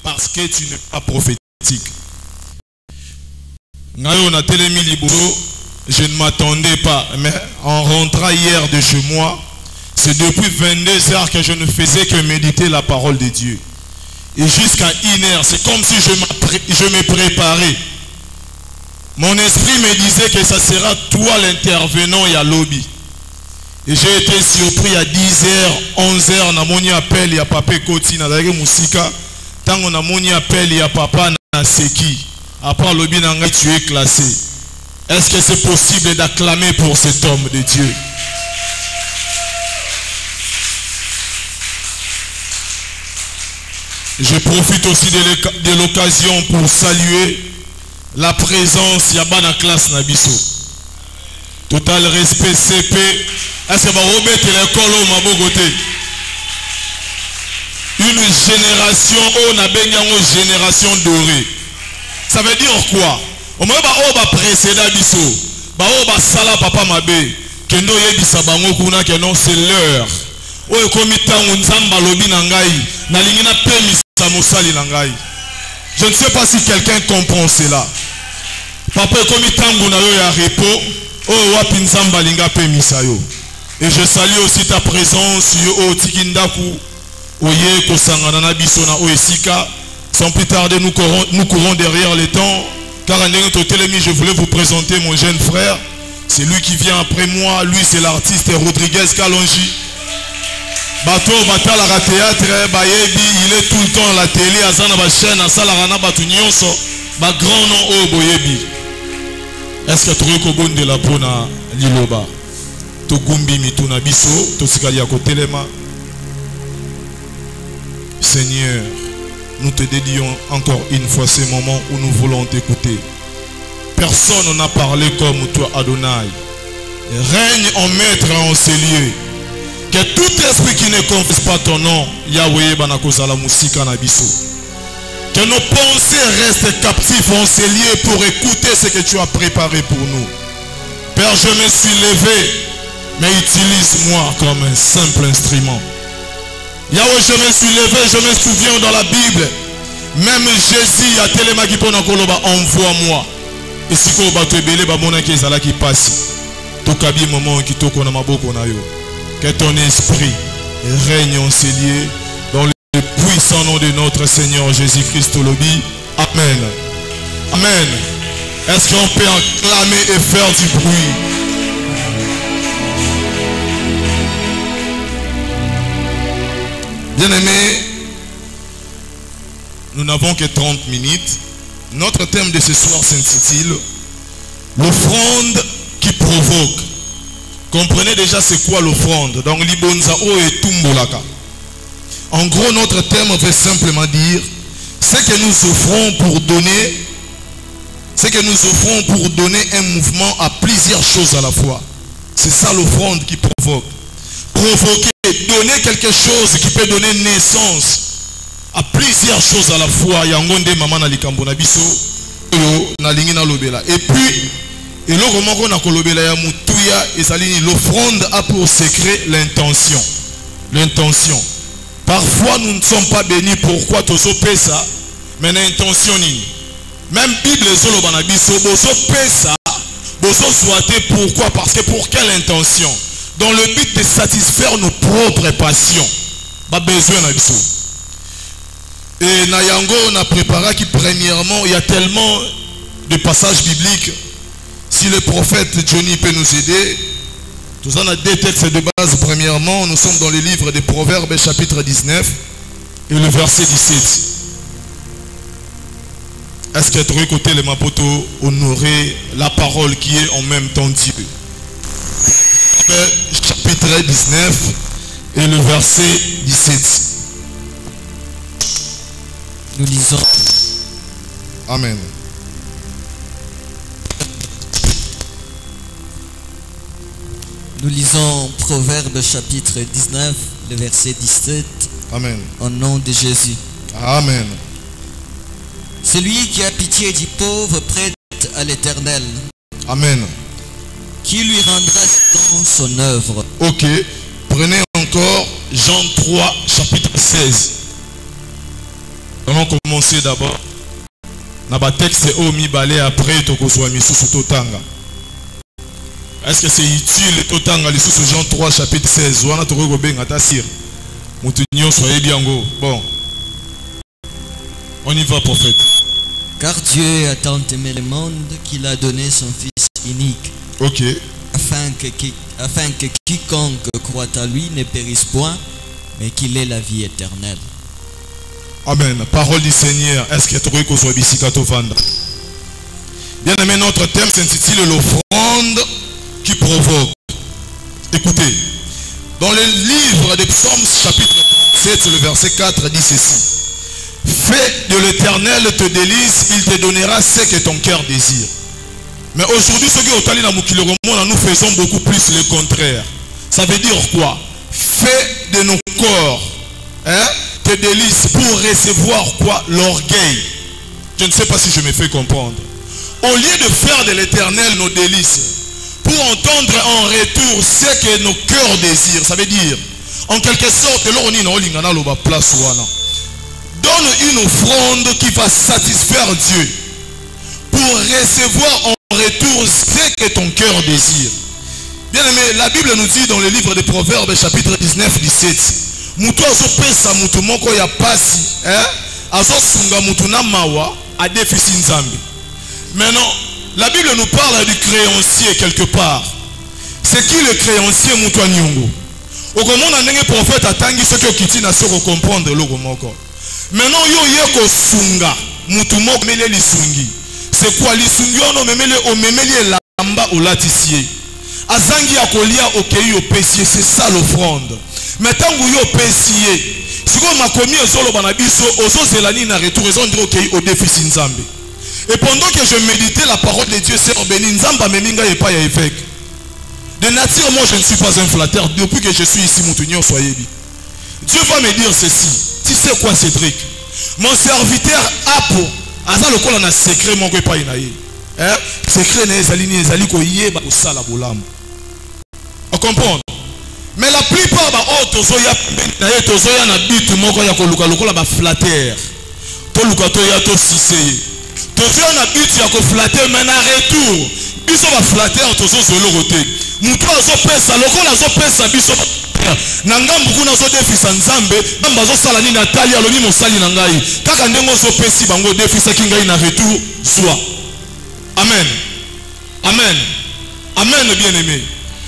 parce que tu n'es pas prophétique. Je ne m'attendais pas, mais en rentrant hier de chez moi, c'est depuis 22 heures que je ne faisais que méditer la parole de Dieu. Et jusqu'à 1h, c'est comme si je me préparais. Mon esprit me disait que ça sera toi l'intervenant et à lobby. Et j'ai été surpris à 10h, 11h, na moni appel ya papa Koti na dage musika. Tango na moni appel ya papa na seki. Après lobby na ngai tu es classé. Est-ce que c'est possible d'acclamer pour cet homme de Dieu? Je profite aussi de l'occasion pour saluer la présence Yabana classe Nabiso. Total respect CP. Est-ce que Robert l'école au Mabogoté? Une génération, on a bien une génération dorée. Ça veut dire quoi? On m'a dit précédent biso. Ba sala papa mabe. Kendo yebisa bango kuna que non c'est l'heure. Oyo komi tango nzamba lobi na ngai. Na lingina pemisa mosali na ngai. Je ne sais pas si quelqu'un comprend cela. Papa komi tango na yo ya repos. Oyo wapi nzamba linga pemisa yo. Et je salue aussi ta présence yo tikindaku. Oye kosangana na biso na oesika. Sans plus tarder nous courons derrière les temps. Car je voulais vous présenter mon jeune frère. C'est lui qui vient après moi. Lui c'est l'artiste Rodriguez Kalonji. Bato batala la théâtre bayebi, il est tout le temps à la télé, azana ba chaîne, asala rana batu nyonso, ba grand nom o boyebi. Est-ce que tu ko bonde la pona liloba? To gumbi mituna biso, to sikali ya kotelema. Seigneur, nous te dédions encore une fois ces moments où nous voulons t'écouter. Personne n'a parlé comme toi, Adonai. Règne en maître en ces lieux. Que tout esprit qui ne confesse pas ton nom, Yahweh Banakozala Musika Nabiso. Que nos pensées restent captifs en ces lieux pour écouter ce que tu as préparé pour nous. Père, je me suis levé, mais utilise-moi comme un simple instrument. Yahweh, je me suis levé, je me souviens dans la Bible. Même Jésus a télémaki pona koloba, envoie-moi. Et si ko ba tebele ba mona ki ezala ki passe. To kabi moment ki to kona maboko na yo. Que ton esprit règne en ces lieux dans le puissant nom de notre Seigneur Jésus-Christ Lobby. Amen. Amen. Est-ce qu'on peut acclamer et faire du bruit? Bien-aimés, nous n'avons que 30 minutes. Notre thème de ce soir s'intitule l'offrande qui provoque. Comprenez déjà c'est quoi l'offrande. Donc l'ibonzao et tumbolaka. En gros, notre thème veut simplement dire ce que nous offrons pour donner un mouvement à plusieurs choses à la fois. C'est ça l'offrande qui provoque. Provoquer, donner quelque chose qui peut donner naissance à plusieurs choses à la fois. Yangonde maman na likambo na biso na lingi na lobela. Et puis et l'offrande a pour secret l'intention. L'intention. Parfois nous ne sommes pas bénis. Pourquoi tozo pesa? Mais l'intention ni. Même Bible zolo banabiso bozo pesa, bozo souhaiter pourquoi? Parce que pour quelle intention? Dans le but de satisfaire nos propres passions. Ba besoin na biso. Et Nayango on a préparé qui premièrement il y a tellement de passages bibliques. Si le prophète Johnny peut nous aider, nous en avons deux textes de base. Premièrement, nous sommes dans le livre des Proverbes, chapitre 19, et le verset 17. Est-ce que tu as écouté les mapoto honorer la parole qui est en même temps Dieu? Chapitre 19 et le verset 17. Nous lisons. Amen. Nous lisons Proverbes chapitre 19, le verset 17. Amen. Au nom de Jésus. Amen. Celui qui a pitié du pauvre prête à l'Éternel. Amen. Qui lui rendra selon son œuvre. Ok. Prenez encore Jean 3, chapitre 16. Allons commencer d'abord. Na ba texte o mi balé après to kozwa misusu totanga. Est-ce que c'est utile totanga les sous Jean 3 chapitre 16 wana to ko benga ta sir. Mutu nyonso yebiango. Bon. On y va prophète. Car Dieu a tant aimé le monde qu'il a donné son Fils unique. OK. Afin que quiconque croit à lui ne périsse point, mais qu'il ait la vie éternelle. Amen. Parole du Seigneur. Est-ce que tu as vanda? Bien aimé, notre thème s'intitule l'offrande qui provoque. Écoutez, dans le livre des Psaumes, chapitre 37, le verset 4 dit ceci. Fais de l'Éternel te délice, il te donnera ce que ton cœur désire. Mais aujourd'hui, ce qui est au Tali nous faisons beaucoup plus le contraire. Ça veut dire quoi? Fais de nos corps te délice pour recevoir quoi? L'orgueil. Je ne sais pas si je me fais comprendre. Au lieu de faire de l'Éternel nos délices, pour entendre en retour ce que nos cœurs désirent, ça veut dire, en quelque sorte, donne une offrande qui va satisfaire Dieu pour recevoir en retour ce que ton cœur désire. Bien aimé, la Bible nous dit dans le livre des Proverbes, chapitre 19, 17, mutu azopesa mutu moko ya pasi, azosunga mutu na mawa a déficit nzambe. Maintenant, la Bible nous parle du créancier quelque part. C'est qui le créancier mutu anyungu? Okomona ndenge prophète atangi soki okiti na soko comprendre loko moko. Maintenant yo yeko sunga mutu moko mele lisungi. C'est quoi lisungi ono memele o memeli lamba olatisie. Azangi akolia okei opesier, c'est ça l'offrande. Mais tant que yo pesier, si vous m'akomi ezolo banabiso ozo zelani na retour ils ont dit okei au déficit nzambe. Et pendant que je méditais la parole de Dieu, c'est béni nzamba meminga et pas ya évêque. De nature, moi je ne suis pas un flatteur. Depuis que je suis ici, Moutounion, soyez dit. Dieu va me dire ceci. Tu sais quoi, Cédric? Mon serviteur Apo, Aza le col en a secret, mon pas inaïe. Secret n'est aligné, ezali ko yeba ko sala bolam. On comprend? Mais la plupart ba tozoya na tozoya na bitu moko ya ko luka lokola ba flatteur. To luka to ya to siseye. Tozoya na bitu ya ko flatter mais na retour. Biso ba flatteur tozo zolo roté. Mutu azopesa lokola azopesa biso na ngambu kuna zo defisa nzambe namba zo sala ni Nathalie alobi mosali na ngai kaka ndengo zo pesi bango defisa kingai na retour soit. Amen. Amen. Amen, bien-aimé.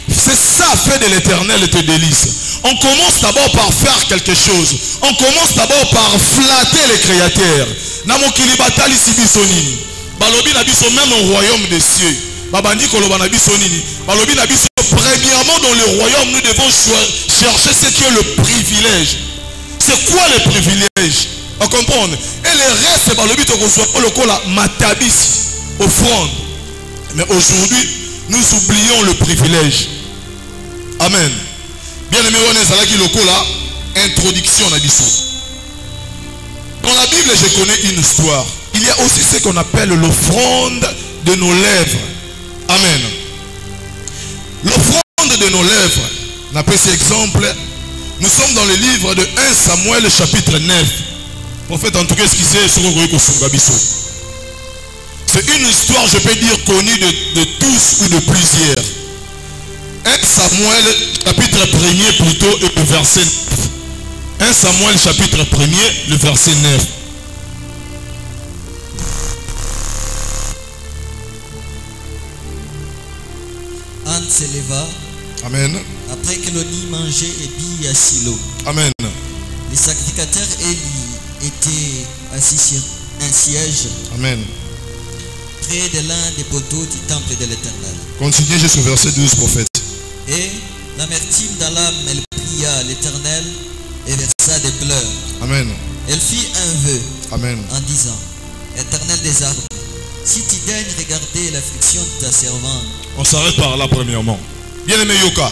C'est ça, fait de l'Éternel te délice. On commence d'abord par faire quelque chose. On commence d'abord par flatter les créateurs. Namokili batali sibisonini. Balobi na biso même au royaume des cieux. Babandi koloba na biso nini. Balobi na biso premièrement dans le royaume nous devons chercher ce qui est le privilège. C'est quoi le privilège? On comprend. Et le reste balobi to kosoa lokola matabisi. Offrande. Mais aujourd'hui, nous oublions le privilège. Amen. Bien aimé, on est à la lokola, introduction à Bissou. Dans la Bible, je connais une histoire. Il y a aussi ce qu'on appelle l'offrande de nos lèvres. Amen. L'offrande de nos lèvres, on appelle cet exemple. Nous sommes dans le livre de 1 Samuel, chapitre 9. Prophète, en tout cas, ce qui c'est sur le Bissou. C'est une histoire, je peux dire, connue de tous ou de plusieurs. 1 Samuel, chapitre 1er plutôt, et le verset 9. 1 Samuel, chapitre 1er, le verset 9. Anne s'éleva. Amen. Après que l'on mangeait et bu à Silo. Amen. Les sacrificateurs Élie étaient assis sur un siège. Amen. Près de l'un des poteaux du temple de l'Éternel. Continuez jusqu'au verset 12, prophète. Et l'amertume dans l'âme, elle pria l'Éternel et versa des pleurs. Amen. Elle fit un vœu. Amen. En disant, Éternel des armes, si tu daignes regarder l'affliction de ta servante. On s'arrête par là premièrement. Bien-aimé Yoka,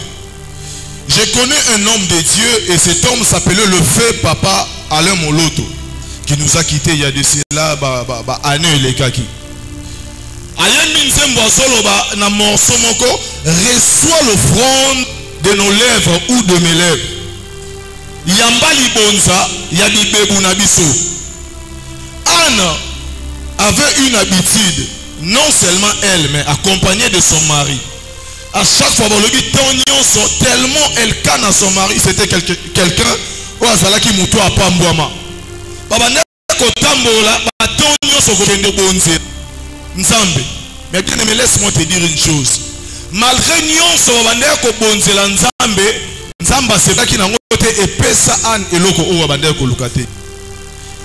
je connais un homme de Dieu et cet homme s'appelait le feu Papa Alain Moloto qui nous a quittés il y a de cela année les kaki. Reçoit l'offrande de nos lèvres ou de mes lèvres. Yamba libonza, yabibebu nabiso. avait une habitude, non seulement elle, mais accompagnée de son mari. À chaque fois, tellement elle canne à son mari, c'était quelqu'un où Azalaki Moutou a Pambouama. Mais bien aimé, laisse-moi te dire une chose. Malgré Nyonso, Nzamba c'est qui n'a pas été épessa an et loko ou abandé ko lukate.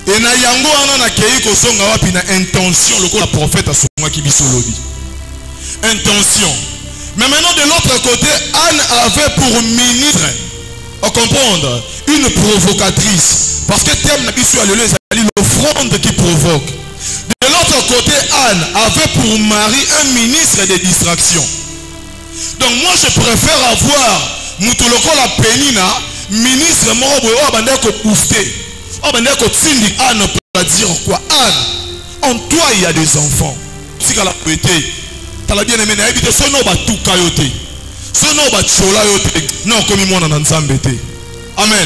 Et na yango ana na kei ko songa wapi na intention loko la prophète a songa ki bisolobi. Intention. Mais maintenant de l'autre côté, Anne avait pour ministre, à comprendre, une provocatrice. Parce que thème na biso alléluia, c'est l'offrande qui provoque. De l'autre côté, Anne avait pour mari un ministre de distraction. Donc moi je préfère avoir Moutoloko la Penina, ministre Morobo, Abandeko Poufté, Abandeko Tsindi, Anne peut dire quoi? Anne, en toi il y a des enfants. Si tu as la poété, tu as bien aimé, tu as son nom tout kayoté, son nom chola yoté, non comme moi on a embêté. Amen.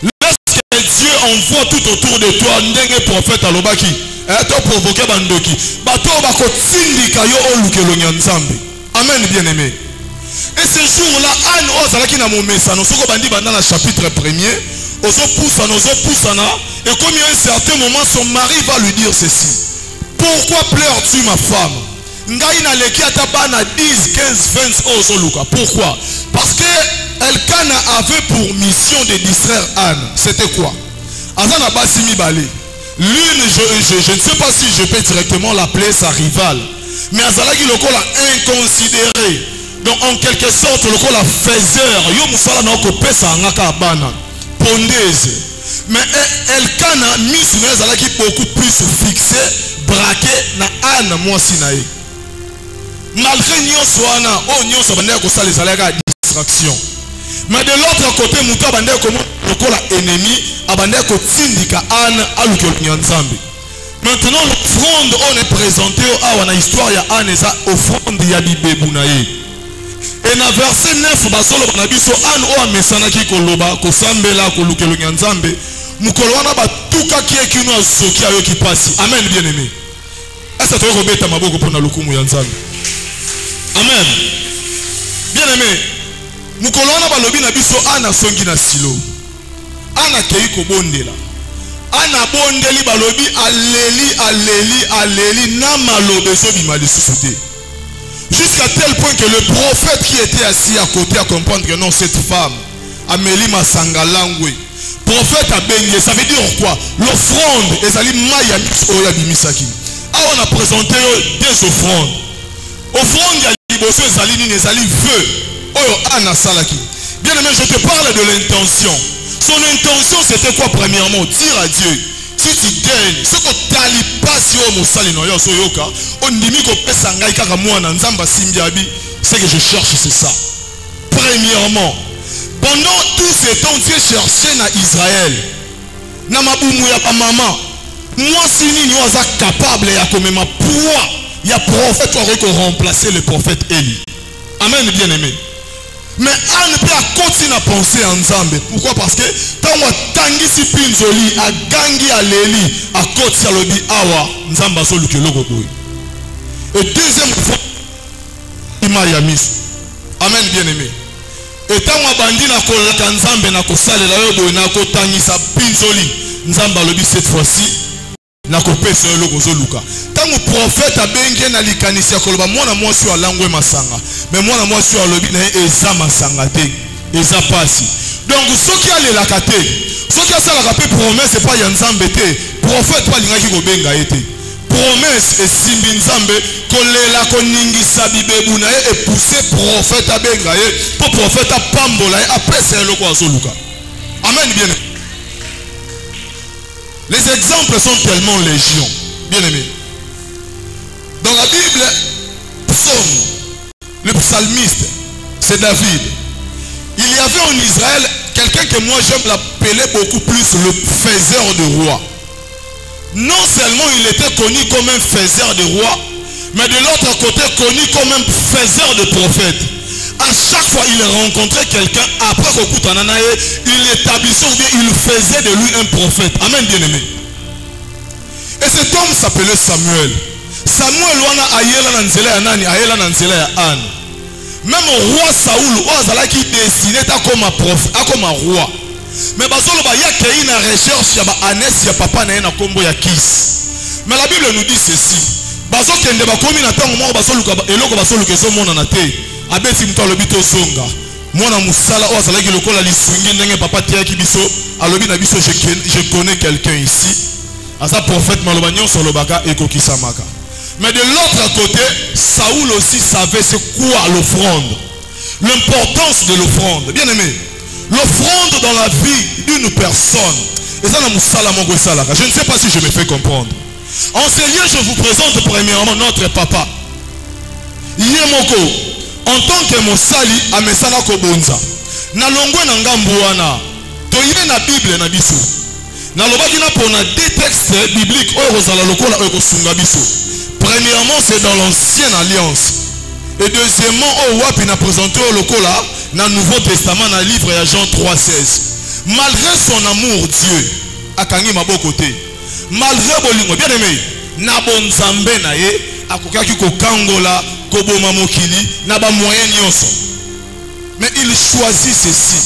Lorsque Dieu envoie tout autour de toi, ndenge prophète alobaki, tu as provoqué bandoki, bato bako Tsindi kayo oluke nzambe. Amen bien aimé. Et ce jour-là, Anne ozalaki na momesa, nous sommes dans le chapitre 1er, et comme il y a un certain moment, son mari va lui dire ceci. Pourquoi pleures-tu ma femme? Ngaïna leki atabana 10, 15, 20 Pourquoi? Parce que Elkana avait pour mission de distraire Anne. C'était quoi? Azana basimi balé. L'une, je ne sais pas si je peux directement l'appeler sa rivale, mais Azalaki lokola inconsidéré. Donc en quelque sorte, le la faiseur, yo musala na ko pesa ngaka bana pondeuse. Mais Elkana mise mais qui beaucoup plus fixé, braqué na Anne moi sinae. Malgré nyonso ana, oh nyonso bande ko sala ezalaka distraction. Mais de l'autre côté, muto bande ko lokola ennemi, abande ko tindika Anne aluko nyanzambe. Maintenant l'offrande on est présenté à la histoire ya Anne et ça offrande ya bibebunaye. Et dans verset 9, basolo banabiso Anne o amesanaki koloba kosambela kolukelo nyanzambe mukolo wana batuka ki ekino azoki ayo ki pasi. Amen bien aimé. Est-ce que tu veux beta maboko pona lukumu yanzambe? Amen. Bien aimé. Mukolo wana balobi na biso Anne songi na silo. Anne kei ko bondela. Anne bondeli balobi aleli na malobe so bimali susute. Jusqu'à tel point que le prophète qui était assis à côté à comprendre que non, cette femme, Amélie Masangalangwe, prophète a baigné, ça veut dire quoi? L'offrande, ezali maya oya bimisaki. Ah, on a présenté des offrandes. Offrande ya liboso ezali nini ezali feu. Oyo ana salaki. Bien aimé, je te parle de l'intention. Son intention c'était quoi premièrement? Dire à Dieu. Si tu gagnes, ce que tu n'as pas si on sali no yo so yoka, on dimi ko pesa ngai kaka mwana nzamba simbiabi, ce que je cherche c'est ça. Premièrement, pendant tout ce temps Dieu cherchait na Israël. Na mabumu ya pa maman. Moi si nini oza capable ya komema poids, ya prophète aurait remplacer le prophète Élie. Amen bien aimé. Mais Anne peut continuer à penser en Nzambe. Pourquoi? Parce que tant que tangisi pinzoli a gangi à l'Eli à côté à l'odi awa Nzamba so lukelo kokoy. Et deuxième fois Imayamis. Amen bien aimé. Et tant que bandi na kolaka Nzambe na kosale la yobo na ko tangisa pinzoli Nzamba lobi cette fois-ci na ko pesa yo lokozo luka. Tant que prophète a bengi na likanisi koloba mwana mwasi wa langwe masanga. Mais moi, je suis à l'objet de Masangate, Eza Pasi. Donc, ce qui a les lakaté, ce qui a ça la rapé promesse, c'est pas Yanzambe, prophète pas l'ingaki kobenga été. Promesse et Simbi Nzambe, kolela koningi sabibebu nae et pousser prophète à benga pour prophète à pambola et après c'est le quoi soluka. Amen bien. Les exemples sont tellement légion, bien aimé. Dans la Bible, psaume. Le psalmiste, c'est David. Il y avait en Israël quelqu'un que moi j'aime l'appeler beaucoup plus le faiseur de rois. Non seulement il était connu comme un faiseur de rois, mais de l'autre côté connu comme un faiseur de prophètes. À chaque fois il rencontrait quelqu'un, après il établissait ou bien il faisait de lui un prophète. Amen bien aimé. cet homme s'appelait Samuel. Samuel wana ayela na nzela ya nani? Ayela na nzela ya Anne. Même au roi Saoul, Ozala qui destiné à comme un prophète, comme un roi. Mais basolo ba yake ina recherche ya ba Anes ya papa na ena kombo ya Kis. Mais la Bible nous dit ceci. Baso kende ba komi na tango mo basolo ka eloko basolo kezo mona na te. Abeti mto alobi to zonga. Mona musala Ozala ki lokola lisungi ndenge papa tia ki biso alobi na biso je connais quelqu'un ici. Asa prophète maloba nyonso lobaka ekokisa maka. Mais de l'autre côté, Saoul aussi savait c'est quoi l'offrande. L'importance de l'offrande. Bien aimé, l'offrande dans la vie d'une personne. Et ça, je ne sais pas si je me fais comprendre. En ce lieu, je vous présente premièrement notre papa. Yemoko, en tant que Mosali, Amesana Kobonza. Nalongwe Nangambuana. Toyine na Bible na biso. Nalobaki na pona deux textes bibliques. Oyozala lokola oyosunga biso. Premièrement, c'est dans l'ancienne alliance. Et deuxièmement, Wapi n'a présenté au lokola dans le Nouveau Testament, dans le livre de Jean 3,16. Malgré son amour, Dieu, a kangi mabo côté. Malgré bolingo, bien aimé, na bonzambe na ye, akokaki ko kangola, kobo mamokili, na ba moyen nyonso. Mais il choisit ceci.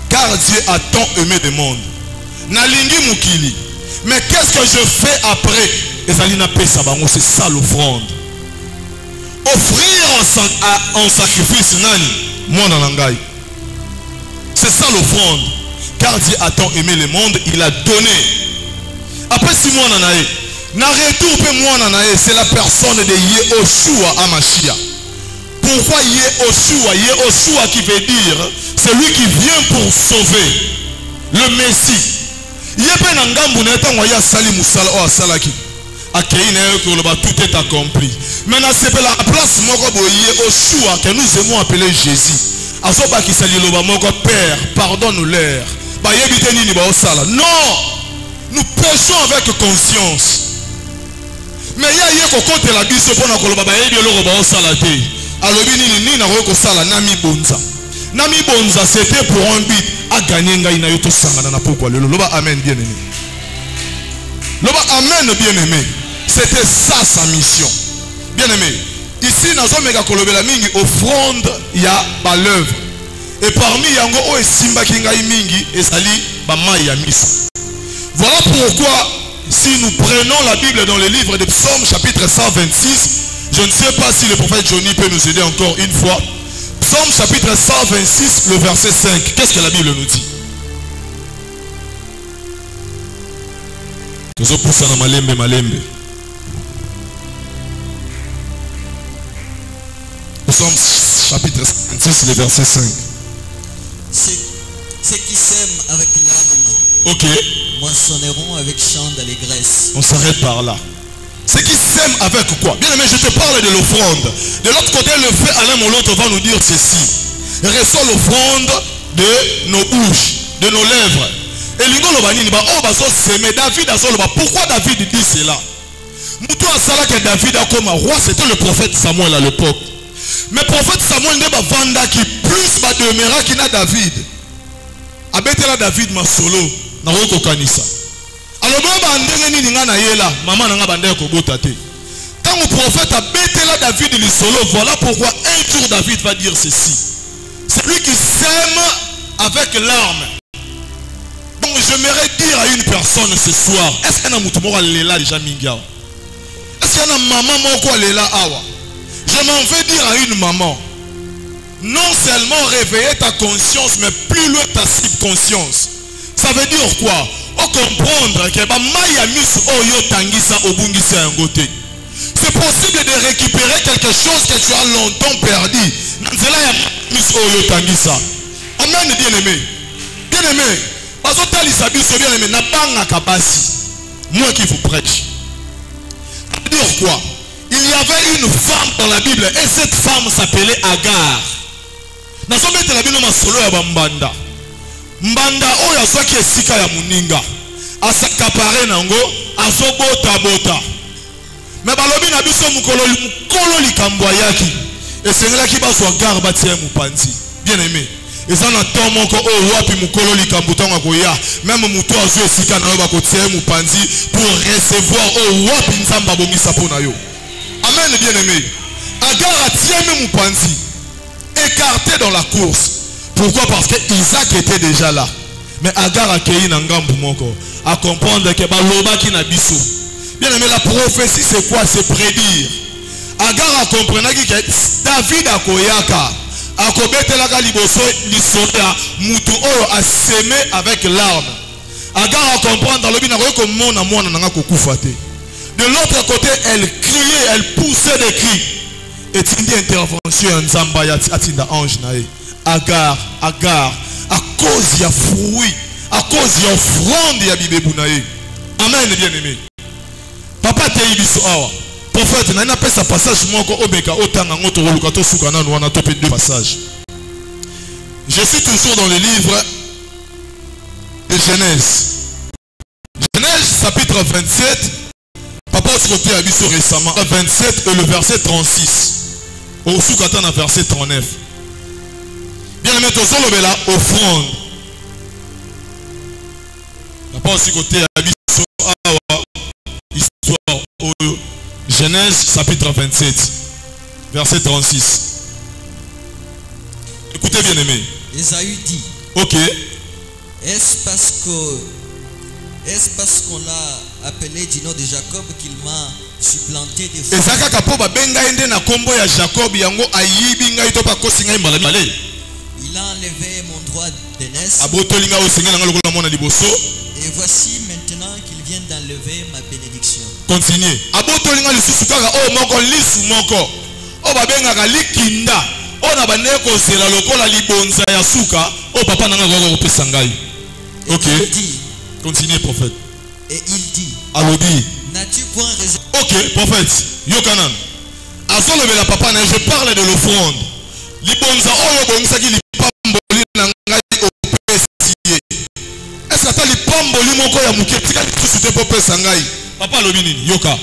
Car Dieu a tant aimé le monde. Na lingi mukili. Mais qu'est-ce que je fais après? C'est ça l'offrande. Offrir en sacrifice nani? Moi dans l'angaï. C'est ça l'offrande. Car Dieu a tant aimé le monde, il a donné. Après 6 mois nanae, na retour pe moi nanae, c'est la personne de Yehoshua Amashia. Pourquoi Yehoshua qui veut dire celui qui vient pour sauver, le Messie. Yepe na ngambu na etango ya sali musala o asalaki. Akeina ko loba tout est accompli. Maintenant c'est la place moko boye Yehoshua que nous aimons appeler Jésus. Azoba ki sali loba moko Père, pardonne-leur. Ba yebite nini ba osala. Non! Nous péchons avec conscience. Mais ya yeko kote la biso pona ko loba ba yebi loko ba osala te. Alobi nini na ko sala nami bonza. Nami bonza c'était pour un but à gagner ngaina yoto sangana na pourquoi le loba amen bien aimé. Loba amen bien aimé. C'était ça sa mission. Bien aimé. Ici nous sommes mega kolobela mingi offrande ya ba l'œuvre. Et parmi yango o esimba kingai mingi esali ba mai ya miso. Voilà pourquoi si nous prenons la Bible dans le livre de Psaume chapitre 126, je ne sais pas si le prophète Johnny peut nous aider encore une fois. Psaume chapitre 126, le verset 5. Qu'est-ce que la Bible nous dit? Psaume chapitre 126, le verset 5. Ceux qui s'aiment avec larmes, ok, moissonneront avec chant d'allégresse. On s'arrête par là. Ceux qui s'aiment avec quoi? Bien aimé, je te parle de l'offrande. De l'autre côté, le frère Alain Moloto va nous dire ceci. Reçois l'offrande de nos bouches, de nos lèvres. Et l'ingolo banini ba oh baso s'aimer David a solo ba. Pourquoi David dit cela? Moutou asala que David a comme roi, c'était le prophète Samuel à l'époque. Mais le prophète Samuel ne ba vanda qui plus ba demeura qui n'a David. Abetela David ma solo na roko kanisa. Alors ba ndenge nini nga na yela mama na nga bande ko botate. Quand le prophète a betela David li solo, voilà pourquoi un jour David va dire ceci. Celui qui s'aime avec larmes. Donc j'aimerais dire à une personne ce soir, est-ce qu'il y a un moutoumora lela déjà mingiao? Est-ce qu'il y a un maman moko lela awa? Je m'en vais dire à une maman, non seulement réveiller ta conscience, mais plus loin ta subconscience. Ça veut dire quoi? On comprendre que c'est possible de récupérer quelque chose que tu as longtemps perdu. Amen, bien aimé. Bien aimé. Moi qui vous prêche. Ça veut dire quoi? Il y avait une femme dans la Bible et cette femme s'appelait Agar. Mbanda oyo asaki esika ya muninga asakapare nango azobota bota. Me balobi na biso mukolo likambo yaki esengelaki bazwa Agar batie mupanzi. Bien aimé. eza na temps moko o wapi mukolo likambo tonga koya même muto azo esika na yo bakotia mupanzi pour recevoir o wapi nzamba bongisa pona yo. Amen, bien aimé. Agar a tié mupanzi écarté dans la course. Pourquoi? Parce que Isaac était déjà là. Mais Agar a cueilli na ngambu moko à comprendre que baloba ki na biso. Bien aimé, la prophétie c'est quoi? C'est prédire. Agar a compris que David a koyaka a kobetelaka liboso lisoda mutu oyo a semé avec l'arme. Agar a comprendre dans le bina ko mona mona nanga kokufa te. De l'autre côté, elle criait, elle poussait des cris. Et tindi intervention en Zamba ya atinda ange nae. Agar, à cause ya fruit, à cause ya offrande ya bibebu nae. Amen, bien aimé. Papa te ibiso awa. Prophète, na pas sa passage moko obeka otanga ngoto roluka to suka na wana topé deux passages. Je suis toujours dans le livre de Genèse. Genèse chapitre 27. Papa se côté a biso récemment 27 et le verset 36. Au soukata na verset 39. Bien aimé tozolo bela offrande. Papa se côté a biso awa histoire au Genèse chapitre 27 verset 36. Écoutez bien aimé. Esaü dit. OK. Est-ce parce qu'on l'a appelé du nom de Jacob qu'il m'a supplanté des fois? Ezaka kapo ba benga ende na kombo ya Jacob yango ayibi ngai to pa kosi ngai mbala male. Il a enlevé mon droit d'aînesse. Abotolinga o senga ngalo ko mona liboso. Et voici maintenant qu'il vient d'enlever ma bénédiction. Continuez. Abotolinga lisusu kaka o moko lisu moko. O ba benga ka likinda. O na baneko zela lokola libonza ya suka. O papa nanga ko kopesa ngai. OK. Continuez prophète. Et il dit. Alobi. N'as-tu point raison? OK prophète. Yokanan. Azolo bela papa na je parle de l'offrande. Libonza oyo bongisa ki lipamboli na ngai opesiye. Est-ce que lipamboli moko ya muke tika lisusu te popesa ngai? Papa alobi nini? Yoka.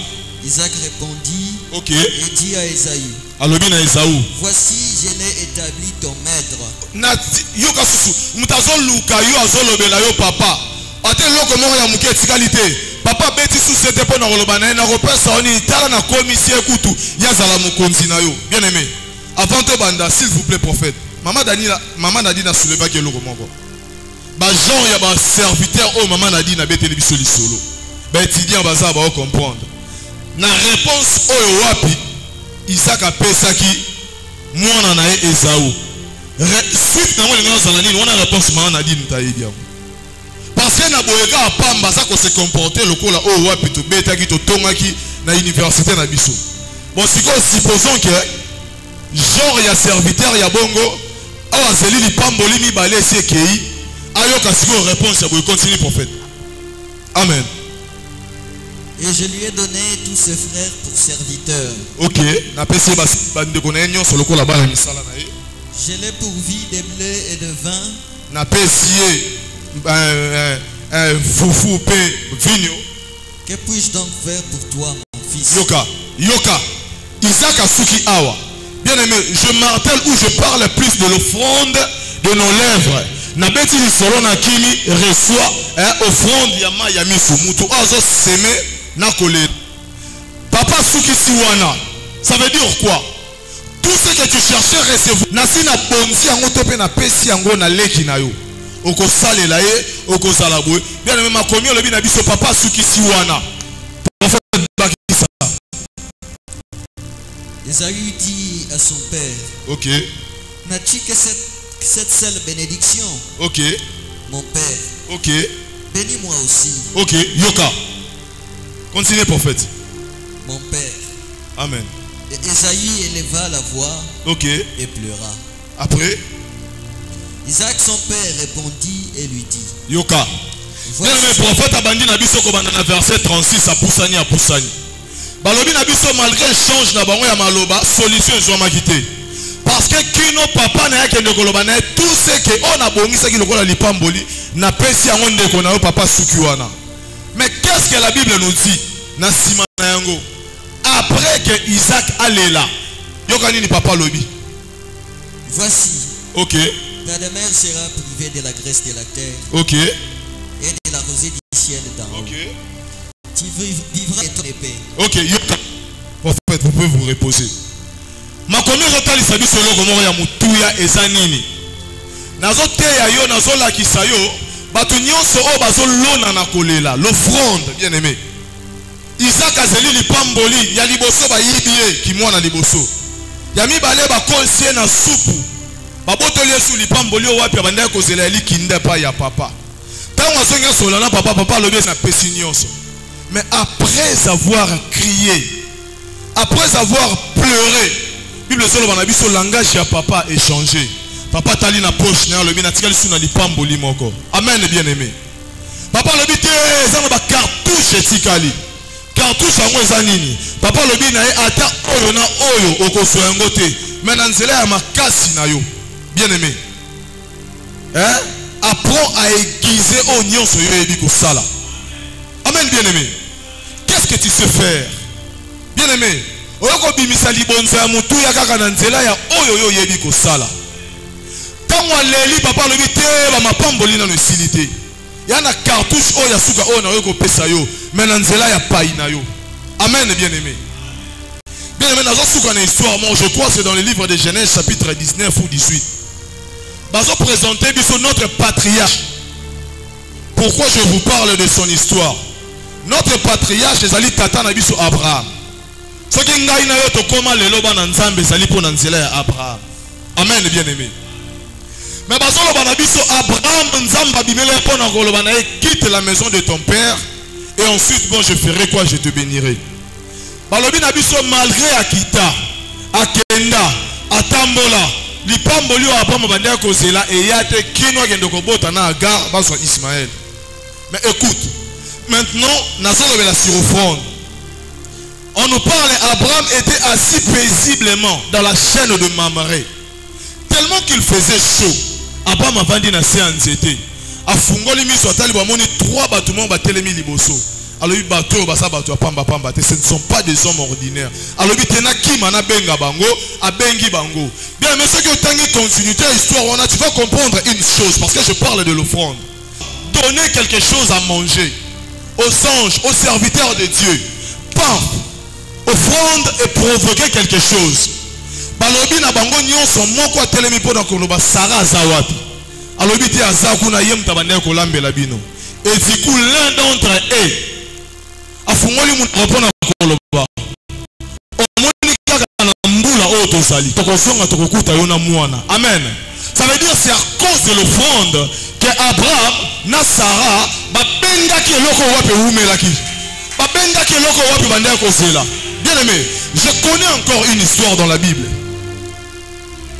Isaac répondit. OK. Et dit à Esaü. Alobi na Esaü. Voici je l'ai établi ton maître. Na yoka susu mutazo luka yo azolo bela yo papa. Ate loko moko ya muke tikalité. Papa beti sous cette époque na koloba na na kopesa oni tala na commission kutu ya zala mokonzi na yo. Bien aimé. Avant de banda, s'il vous plaît prophète. Maman Nadine a soulevé que loko moko. Ba Jean ya ba serviteur oh maman Nadine a beti biso li solo. Ba étudiant baza ba comprendre. Na réponse oyo wapi Isaac a pesaki mwana na Esaü. Suite na mwana zala nini wana réponse maman Nadine ta yebi. Parce que na boyeka pamba ça ko se comporter lokola o wapi to betaki to tongaki na université na biso. Bon supposons que genre ya serviteur ya bongo awa zeli li pamboli mi balé sekei ayoka siko réponse ya boy continue prophète. Amen. Et je lui ai donné tous ses frères pour serviteurs. OK, na pesi bande konenyo sur lokola bala misala na ye. Je l'ai pourvu de blé et de vin. Na pesi foufou pe vigno. Que puis-je donc faire pour toi, mon fils? Yoka, Isaac Asuki Awa. Bien aimé, je martèle ou je parle plus de l'offrande de nos lèvres. Nabeti li solo na kimi reçoit offrande ya ma ya misu. Mutu azo seme na kolé. Papa Suki Siwana. Ça veut dire quoi? Tout ce que tu cherchais recevoir. Nasi na bonzi yango tope na pesi yango na leki na yo. Oko sale la ye, oko salabwe. Bien aimé, ma komi olobi na biso papa Suki Siwana. Esaü dit à son père. OK. N'as-tu que cette seule bénédiction? OK. Mon père. OK. Bénis-moi aussi. OK. Yoka. Continuez prophète. Mon père. Amen. Et Esaü éleva la voix. OK. Et pleura. Après. Isaac son père répondit et lui dit. Yoka. Bien aimé prophète abandi na biso ko banda na verset 36 a poussani. Balobi na biso malgré change na bango ya maloba solution ezwama kité. Parce que kino papa na yake ndeko loba na tout ce que on a bongisa ki lokola lipamboli na pesi yango ndeko na yo papa suki wana. Mais qu'est-ce que la Bible nous dit na sima na yango? Après que Isaac allait là. Yoka nini papa lobi? Voici. OK. Ta demeure sera privée de la graisse de la terre Ok. et de la rosée du ciel d'en haut. Ok. Tu vivras et ton épée. Ok. En fait, vous pouvez vous reposer. Ma commune rotali sabi solo gomo ya mutuya ezanini. Nazo te ya yo nazo la kisayo. Batu nyonso o bazo lona na kolela. L'offrande, bien aimé. Isaac azeli lipamboli ya liboso ba yibie ki mwana liboso. Ya mibale ba konsie na supu. Ba botoli esu lipamboli o wapi abanda kozela eli kinde pa ya papa. Tango azonga solana papa lobi na pesi nyonso. Mais après avoir crié, après avoir pleuré, Bible solo bana biso langage ya papa est changé. Papa tali na poche na lobi na tikali suna lipamboli moko. Amen, bien aimé. Papa lobi te ezana ba cartouche etikali. Cartouche yango eza nini? Papa lobi na ye ata oyo na oyo okoso yango te. Mais na nzela ya makasi na yo. Bien aimé. Hein? Apprends à aiguiser au nyonso yo yebi ko sala. Amen, bien aimé. Qu'est-ce que tu sais faire? Bien aimé. Oyoko bimisa libonzo ya mutu ya kaka na nzela ya oyo yo yebi ko sala. Tango leli papa lobi te ba mapamboli na nosilité. Ya na cartouche oyo ya suka oyo na oyoko pesa yo, mais na nzela ya pai na yo. Amen, bien aimé. Bien aimé, nazo suka na histoire, moi je crois c'est dans le livre de Genèse chapitre 19 ou 18. Bazo présenter biso notre patriarche. Pourquoi je vous parle de son histoire? Notre patriarche ezali tata na biso Abraham. Soki ngai na yo tokoma lelo bana nzambe ezali po na nzela ya Abraham. Amen, bien aimé. Mais bazolo bana biso Abraham nzamba bimele po na koloba na quitte la maison de ton père et ensuite bon je ferai quoi, je te bénirai. Balobi na biso malgré akita, akenda, atambola, lipamboli wa Abraham banda kozela et yate kinwa kendo kobota na Agar baso Ismaël. Mais écoute, maintenant nazolo bela sur offrande. On nous parle, Abraham était assis paisiblement dans la chaîne de Mamré. Tellement qu'il faisait chaud. Abraham a vendu na séanzete. A fungoli miso atali ba moni 3 bâtiments ba telemi liboso. Alors il bateau ba sa bateau pamba pamba te, ce ne sont pas des hommes ordinaires. Alors il tena kima na benga bango, a bengi bango. Bien mais ce que tangi continuité histoire on a, tu vas comprendre une chose parce que je parle de l'offrande. Donner quelque chose à manger aux anges, aux serviteurs de Dieu. Pas offrande et provoquer quelque chose. Balobi na bango nyonso moko atelemi po na koloba Sarah azawapi. Alobi te azaku na yem tabande ko lambela bino. Et du coup l'un d'entre eux afungoli mu repona koloba. Omoni kaka na mbula o tozali. Tokosonga tokokuta yo na mwana. Amen. Ça veut dire c'est à cause de l'offrande que Abraham na Sarah babengaki eloko wapi umelaki. Babengaki eloko wapi bande ko zela. Bien aimé, je connais encore une histoire dans la Bible.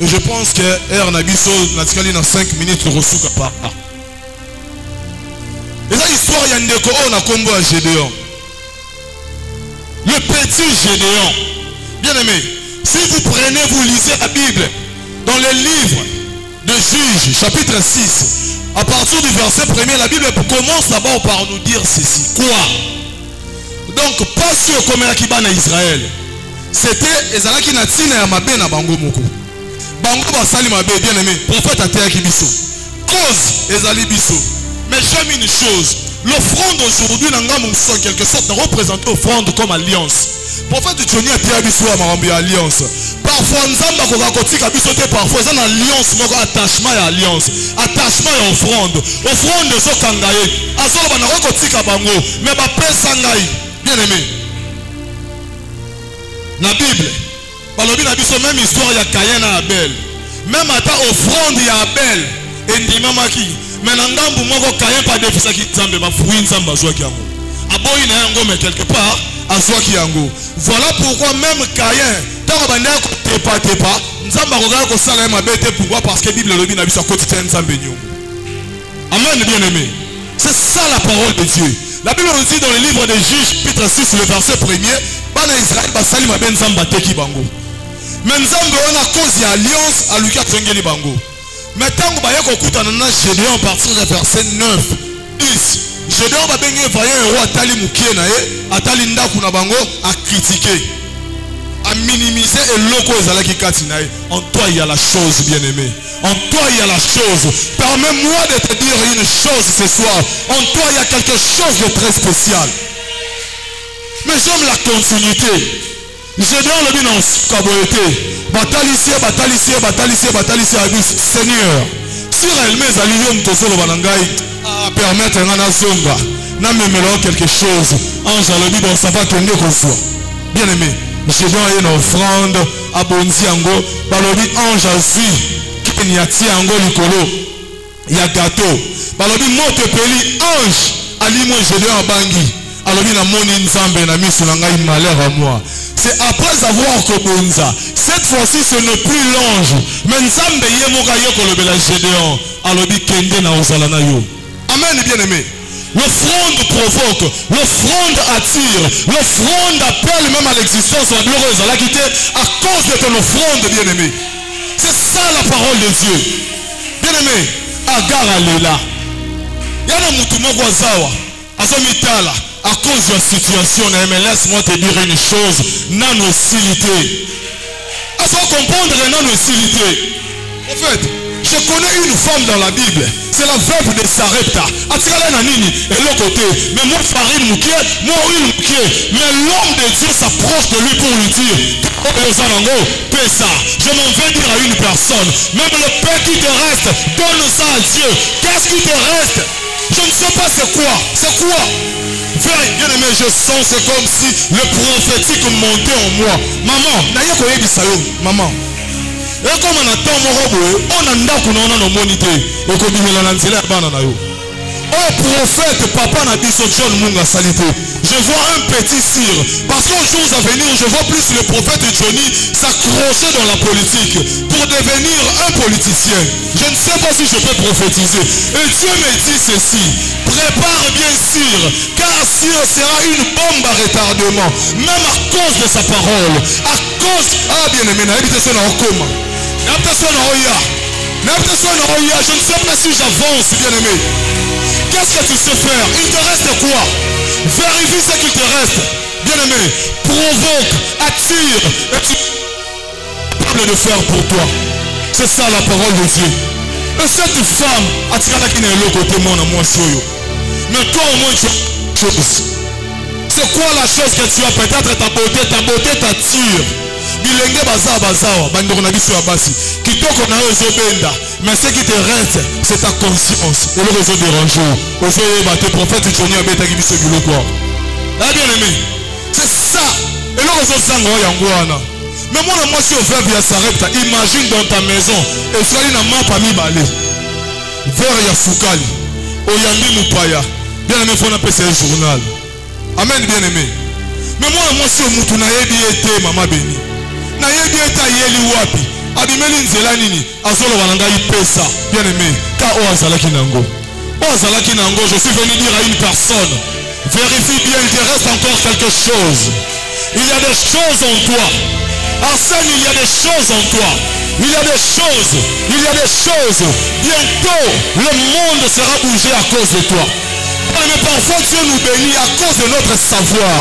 Et je pense que Ernabiso Natikali dans 5 minutes le reçoit par. Et ça histoire yandeko on a combo à Gédéon. Le petit Gédéon. Bien aimé, si vous prenez, vous lisez la Bible dans les livres de Juges, chapitre 6, à partir du verset 1er, la Bible commence d'abord par nous dire ceci. Quoi? Donc, pas sûr comme la Kibana Israël. C'était Ezalaki Natina ya mabe na bango moko. Bango basali mabe, bien aimé. Prophète Atea Kibiso. Cause Ezali Biso. Mais j'aime une chose. L'offrande aujourd'hui, en quelque sorte, représente l'offrande comme alliance. Prophète Johnny Atea Biso a marambi alliance. Parfois, Nzamba Kokakotika Biso te parfois, c'est une alliance, moko attachement et alliance. Attachement et offrande. Offrande de ce kangaye. Azolo Banakotika Bango. Mais ba pesangaye. Bien aimé. La Bible, balobi na biso même histoire ya Caïn et Abel. Même à ta offrande ya Abel, endimamaki. Mais na ngambu moko Caïn pas defisaki Nzambe ba fruit Nzamba azwaki yango. Aboyi na yango mais quelque part azwaki yango. Voilà pourquoi même Caïn, tant banda ko tepa, Nzamba koka ko sala ma bete pourquoi parce que Bible lobi na biso quotidien Nzambe nyongo. Amen, bien aimé. C'est ça la parole de Dieu. La Bible nous dit dans le livre des Juges, chapitre 6, le verset 1er, Bana Israël basali ma ben Nzamba teki bango. Mais Nzambe on a cause ya alliance à Lucas Tsengeli bango. Mais tant que baye kokuta na Gédéon à partir du verset 9, 10, Gédéon ba bengi voyant un roi atali mukie na ye, atali ndaku na bango a critiquer, à minimiser et loko ezalaki kati na ye. En toi il y a la chose bien aimée. En toi, il y a la chose. Permets-moi de te dire une chose ce soir. En toi, il y a quelque chose de très spécial. Mais j'aime la continuité. Gédéon le dit dans Kaboété. Batalisier, Seigneur. Si réellement les alliés me banangai à permettre à Zonga, n'a même quelque chose. Ange a le dit dans sa va tourner comme ça. Bien aimé. Gédéon a une offrande à Bonziango. Balobi ange a vu qu'il y a Tiango Nicolo. Il y a gâteau. Balobi mote peli ange. Ali moi Gédéon a bangi. Alobi na moni nzambe na misu na ngai malheur à moi. C'est après avoir kobonza. Cette fois-ci ce n'est plus l'ange. Mais nzambe yemoka yoko le Gédéon. Alobi kende na ozala na yo. Amen bien aimé. L'offrande provoque, l'offrande attire, l'offrande appelle même à l'existence la glorieuse à la quitter à cause de ton offrande bien aimé. C'est ça la parole de Dieu. Bien aimé, Agar alela. Yana mutumo kwa zawa. Azomitala. À cause de la situation, mais laisse-moi te dire une chose. Non-hostilité. À se comprendre non-hostilité. En fait, je connais une femme dans la Bible. C'est la veuve de Sarepta. Atikala na nini? Et l'autre côté. Mais moi, farine moukier, moi, huile moukier. Mais l'homme de Dieu s'approche de lui pour lui dire, je m'en vais dire à une personne, même le pain qui te reste, donne ça à Dieu. Qu'est-ce qui te reste? Je ne sais pas c'est quoi. C'est quoi? Bien aimé, je sens, c'est comme si le prophétique montait en moi. Maman, maman. Et comme on attend mon robot, on a un monité. Et comme il a un oh prophète, papa n'a dit ce John Munga salité. Je vois un petit cire. Parce qu'un jour à venir, je vois plus le prophète Johnny s'accrocher dans la politique pour devenir un politicien. Je ne sais pas si je peux prophétiser. Et Dieu me dit ceci. Prépare bien cire, car cire sera une bombe à retardement. Même à cause de sa parole. À cause... Ah bien aimé, je ne sais pas si j'avance, bien aimé. Qu'est-ce que tu sais faire? Il te reste quoi? Vérifie ce qu'il te reste. Bien aimé, provoque, attire, et tu es capable de faire pour toi. C'est ça la parole de Dieu. Et cette femme, attire qui n'est l'autre côté, mon amour, mais toi au moins tu as une chose. C'est quoi la chose que tu as? Peut-être ta beauté t'attire. Bilenge baza bazawa bandoko na biso ya basi kitoko na ozo benda mais ce qui te reste c'est ta conscience et le réseau déranger ozo yeba te prophète Johnny abeta ki biso biloko là bien aimé c'est ça et le réseau sango yango wana mais moi si au verbe ya Sarepta imagine dans ta maison et sois na mapa mibale vers ya sukali oyandi mupaya bien aimé faut na pesa journal amen bien aimé mais moi si au mutu na yebi ete mama beni na yebi eta yeli wapi abimeli nzela nini azolo bananga ipesa bien aimé ka o azalaki nango je suis venu dire à une personne vérifie bien il te reste encore quelque chose il y a des choses en toi Arsène il y a des choses en toi il y a des choses bientôt le monde sera bougé à cause de toi mais parfois Dieu nous bénit à cause de notre savoir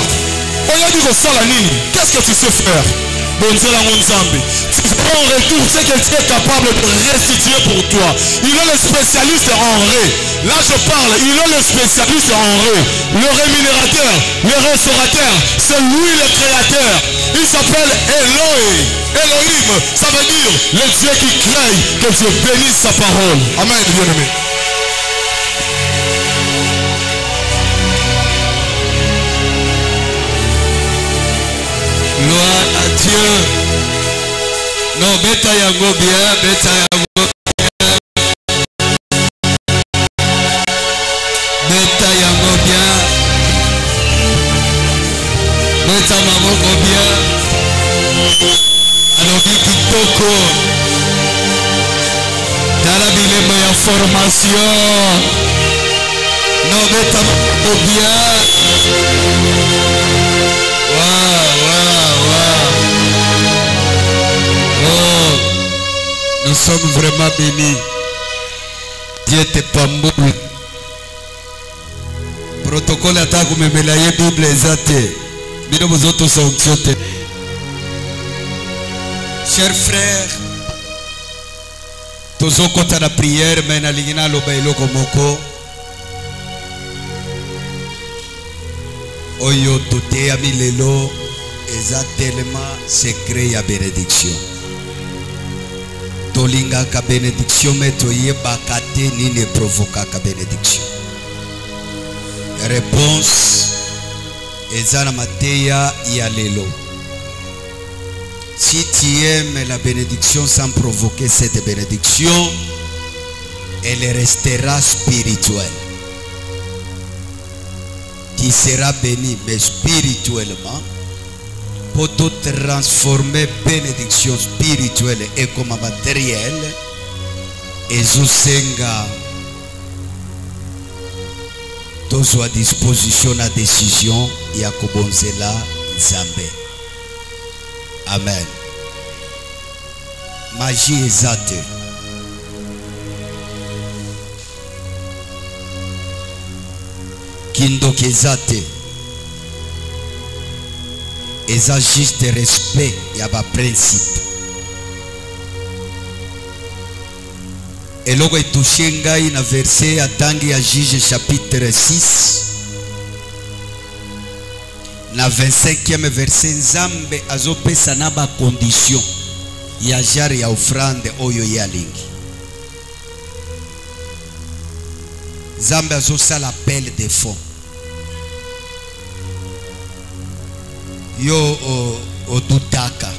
on a dit que ça la nini qu'est-ce que tu sais faire? Tu feras en retour ce que tu es capable de restituer pour toi. Il est le spécialiste en ré. Là je parle, il est le spécialiste en ré. Le rémunérateur, le restaurateur, c'est lui le créateur. Il s'appelle Elohim, ça veut dire le Dieu qui crée, que Dieu bénisse sa parole. Amen, bien-aimé. Gloire à Dieu. Non, beta yango bien, beta yango bien. Beta yango bien. Beta mamoko bien. Alobi kitoko. Tala bilemo ya formation. Non, beta mamoko bien. Nous sommes vraiment bénis. Dieu te pamboule. Protocole attaque ou même la Bible exacte. Bino vous autres sanctionné. Chers frères, tozokota na prière mais na lingina loba eloko moko oyo toteyami lelo eza tellement secret ya bénédiction tolingaka bénédiction mais toyebaka te nini eprovokaka bénédiction réponse eza na mateya ya lelo. Si tu aimes la bénédiction sans provoquer cette bénédiction, elle restera spirituelle. Tu seras béni, mais spirituellement, pour te transformer bénédiction spirituelle et comme matériel, et Zusenga, tous à disposition à décision, Yakobonzela Nzambe. Amen. Magie exacte. Kindok exacte. Eza juste respect ya ba principe. Eloko etouché ngai na verset atangi ya Juge chapitre 6. Na 25e verset Nzambe azopesa na ba condition ya jari ya offrande oyo ya lingi. Nzambe azosala appel de fonds. Yo odutaka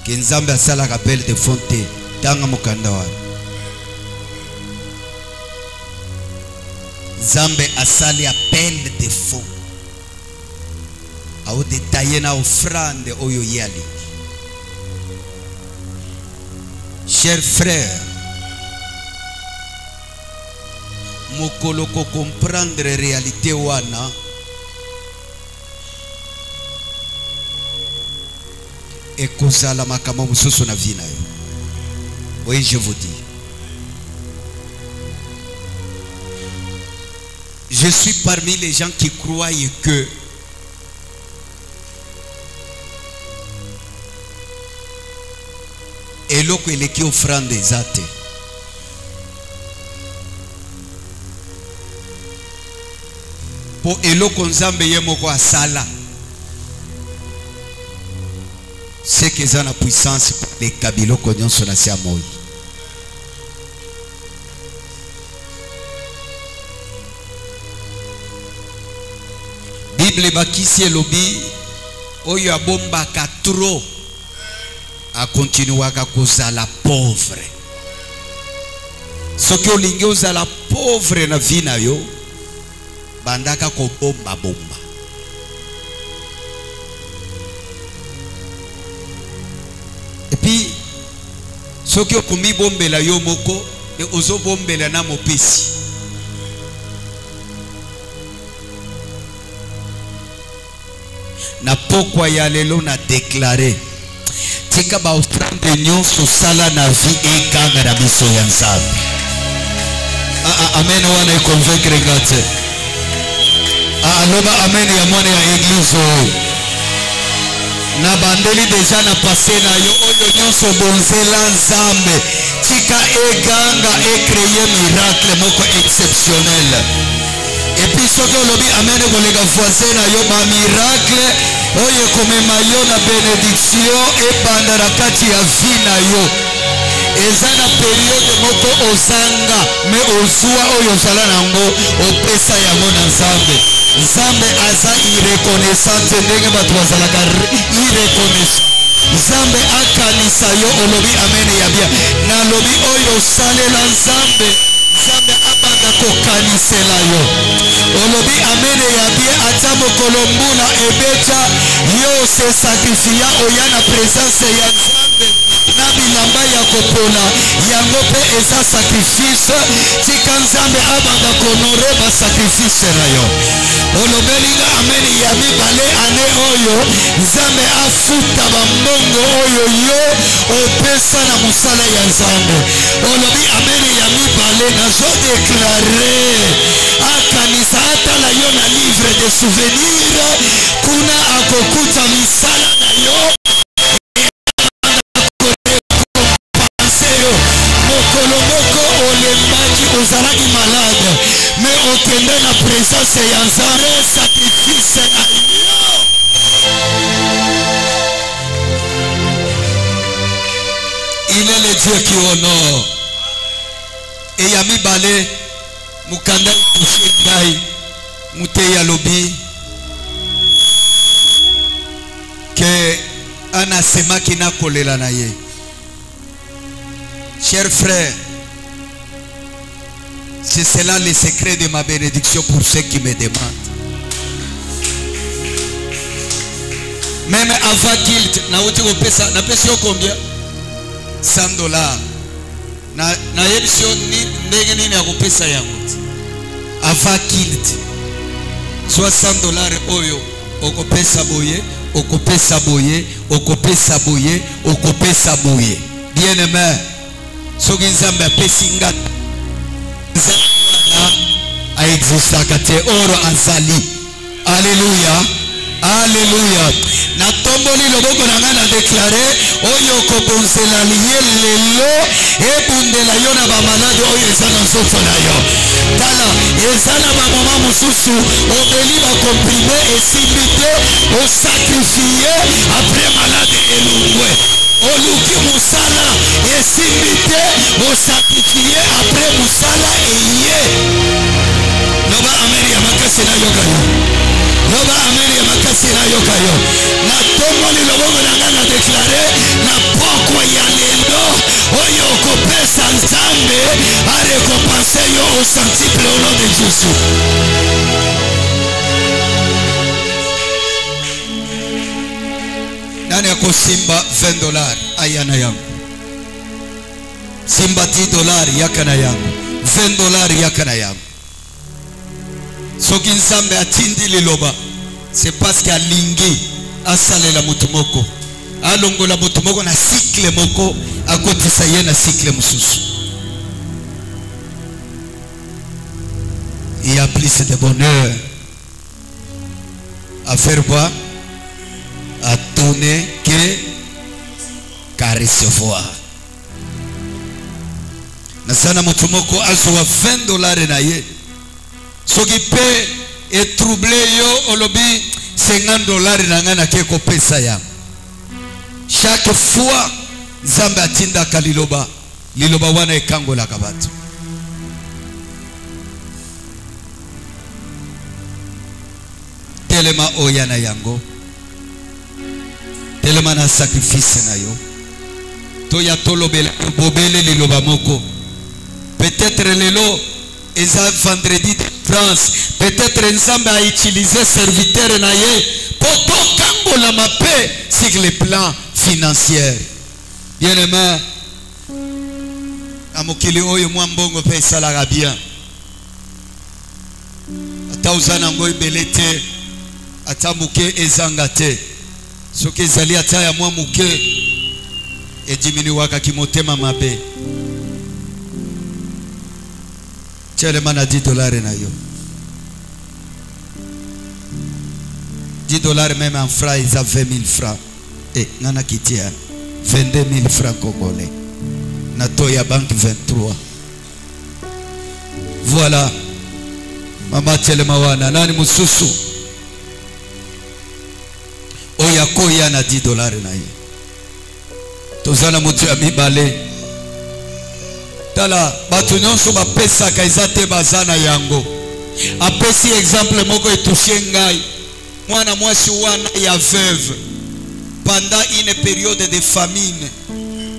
ke Nzambe asala appel de fonds te tanga mokanda wa. Nzambe asali appel de fonds. Au détaillé na offrande oyo yali. Chers frères, mokoloko comprendre réalité wana et kozala makama mususu na vie na yo. Oui, je vous dis. Je suis parmi les gens qui croient que eloko eleki offrande eza te. Po eloko Nzambe ye moko asala seke eza na puissance leka biloko nyonso na se ya moi. Bible bakisi elobi oyo abombaka trop a continuaka kozala pauvre. Soki olingi ozala pauvre na vie na yo bandaka kobomba bomba. Et puis soki okomi bombela yo moko e ozo bombela na mopesi. Na pokwa ya lelo na déclarer tika ba offrande nyonso sala na vie ekanga na biso ya Nzambe. Amen wana e convaincre ngate. Aloba amen ya mwana ya église. Na bandeli deja na passé na yo oyo nyonso bonzela Nzambe tika eganga e créer miracle moko exceptionnel. Et puis soki olobi amen kolega voisin na yo ba miracle oyo komema yo na bénédiction ebanda na kati ya vie na yo. Eza na période moko ozanga me ozwa oyo ozala nango opesa yango na Nzambe. Nzambe aza irreconnaissante ndenge bato bazalaka irreconnaissant. Nzambe akanisa yo olobi amen ya bien. Na lobi oyo osalela Nzambe Nzambe abanda kokanisela yo. Olobi amen ya bien ata mokolo mbula ebeta yo se sakrifia oya na présence ya Nzambe na bilamba ya kopona yango pe eza sacrifice tika Nzambe abanda konore ba sacrifice na yo. Olobelinga amen ya mibale ane oyo Nzambe afuta bambongo oyo yo opesa na musala ya Nzambe. Olobi amen ya mibale nazo déclarer akanisa atala yo na livre de souvenirs kuna akokuta misala na yo mokolo oyo kiono eya mibale mukanda touché ngai muteya lobi que anasema kina kolela na ye. Chers frères, c'est cela le secret de ma bénédiction pour ceux qui me demandent. Même avant qu'il na uti kopesa na pesa combien? $100. Na yebisio ni ndenge nini ya kopesa yango. Avant qu'il $60 oyo okopesa boye, okopesa boye, okopesa boye, okopesa boye. Bien aimé, soki nzambe apesi nga a existaka te oro azali. Alléluia. Alléluia. Na tomboli loboko na nga na déclaré oyo kobonzela liye lelo ebundela yo na bamalade oyo eza na nzoto na yo. Tala eza na bamoma mosusu obeli bakomprime esimbi te osakrifie apres malade elungwe. Oluki musala esimbi te osakrifie apres musala eye. Loba ameri ya makasi na yo kayo. Loba ameri ya makasi na yo kayo. Na tomboli loboko na nga na déclaré na pokwa ya lelo oyo kopesa nzambe a récompenser yo au centuple au nom de Jésus. Nani ako simba $20 ayana yangu. Simba $10 yakana yangu. $20 yakana yangu. Soki nzambe atindi liloba c'est parce que alingi asalela mutu moko alongola mutu moko na cycle moko akotisa ye na cycle mususu. Il y a plus de bonheur à faire quoi? À donner qu'à recevoir. Na sana mutu moko azwa $20 na ye. Soki pe et troublé yo olobi $50 na ngana ke ko pesa ya. Chaque fois nzambe atinda kaliloba liloba wana ekangola kabatu. Telema oya na yango. Telema na sacrifice na yo. To ya tolobela bobele liloba moko. Peut-être lelo eza vendredi de France. Peut-être nzambe a utilisé serviteur na ye poto kangola mape sur le plan financier. Bien aimé, amokili oyo mwa mbongo pe salaka bien. Ata uzana ngoy belete ata muke ezanga te. Soki ezali ata ya mwa muke edimini waka kimotema mabe. Tchelema na $10 na yo. $10 même en francs, ils ont 20 000 francs. Et nana kitia 22 000 francs congolais. Nato ya banque 23. Voilà. Mama Tchelema wana nani mususu. Oya koya na $10 na yo. Tozana mutu ya mibale. Tala batu nyonso bapesa kaizate bazana yango. Apesi exemple moko etouché ngai. Mwana mwasi wana ya veuve pendant une période de famine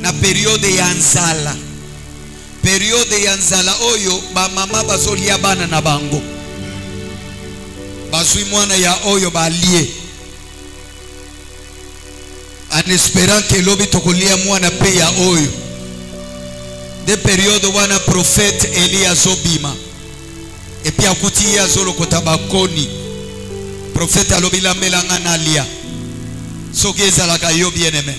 na période ya nzala. Période ya nzala oyo ba mama bazolia bana na bango. Bazui mwana ya oyo balie. En espérant que lobi tokolia mwana pe ya oyo. De période wana prophète Elia zobima. Et puis akuti ya zolo kotabakoni. Prophète alobila melanga nalia. Soki ezalaka yo bien aimé.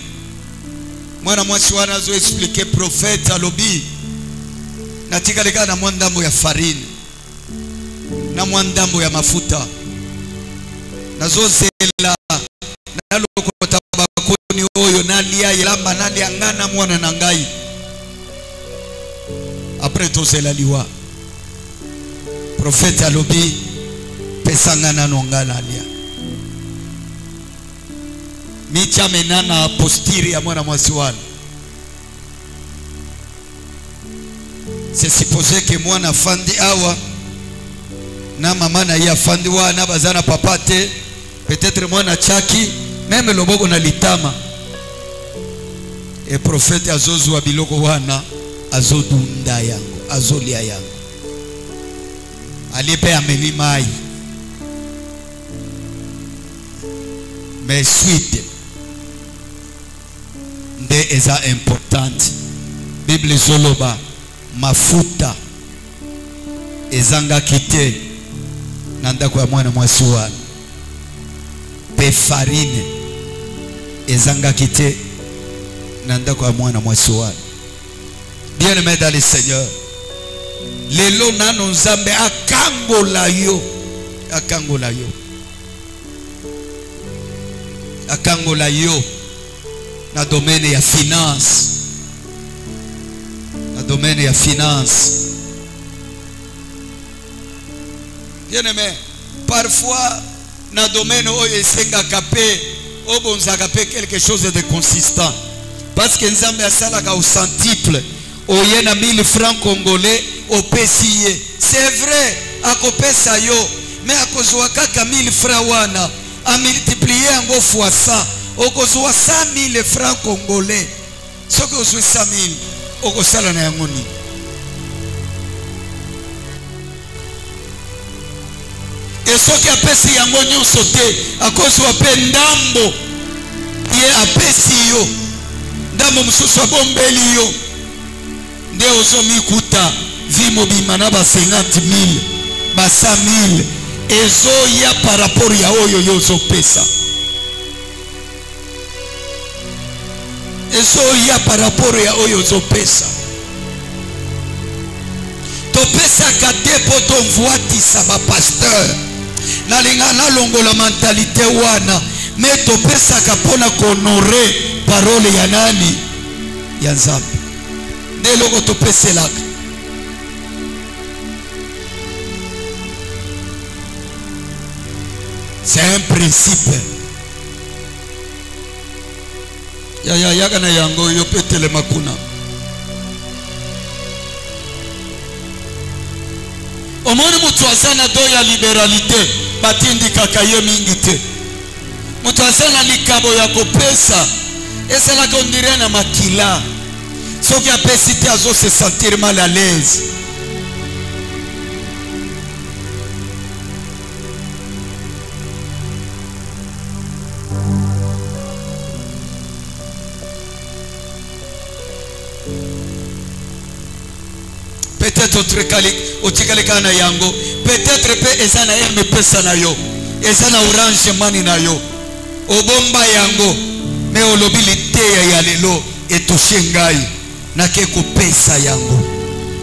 Mwana mwasi wana zo expliquer prophète alobi. Natika leka na mwandambo ya farine. Na mwandambo ya mafuta. Nazo zela. Na lokota bakoni oyo nalia yelamba nalia ngana mwana nangai. Après tout c'est la liwa. Prophète alobi pesangana nongana lia. Micha menana postiri ya mwana mwasi wana. c'est supposé que moi na fandi awa na mama na ya fandi wa na bazana papa te, peut-être moi na chaki même loboko na litama et prophète azozwa biloko wana azodunda yango azolia yango alipe ameli mai mais suite nde eza importante. Bible zoloba mafuta ezanga kite na ndako ya mwana mwasi wana pe farine ezanga kite na ndako ya mwana mwasi wana. Bien-aimé dans le Seigneur, lelo nano nzambe akangola yo na domaine ya finance, na domaine ya finance. Bien-aimé, parfois na domaine oyo esengaka pe obonzaka pe quelque chose de consistant, parce que nzambe asalaka au centuple oye na 1000 francs congolais opesiye. C'est vrai akopesa yo, mais akozwa kaka 1000 francs wana a multiplier yango fois 100 okozwa 100 000 francs congolais. Soki ozwi 100 000 okosala na yango nini? Et soki apesi yango nyonso te akozwa pe ndambo ye apesi yo, ndambo mosusu abombeli yo, nde ozomikuta vi mobima na ba 50 000 ba 100 000 ezoya par rapport ya oyo yo ozopesa. Ezoya par rapport ya oyo ozopesa. Topesaka te po tovwatisa ba pasteur nalinga nalongola mentalité wana, mais topesaka mpona kohonore parole ya nani? Ya Nzambe. Nde eloko topeselaka. C'est un principe. Yaga na yango yo petele makuna. Omoni mutu azana do ya liberalité batindi kakaye mingi te. Mutu azana likabo ya kopesa esala kondire na makila. Soki apesi te azo se sentir mal à l'aise. Peut-être otikaleka na yango, peut-être pe ezana eme pesa na yo, ezana orange mani na yo, obomba yango, me olobilite ya lelo etoshe ngai na ke kopesa yango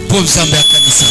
po Nzambe akanisa.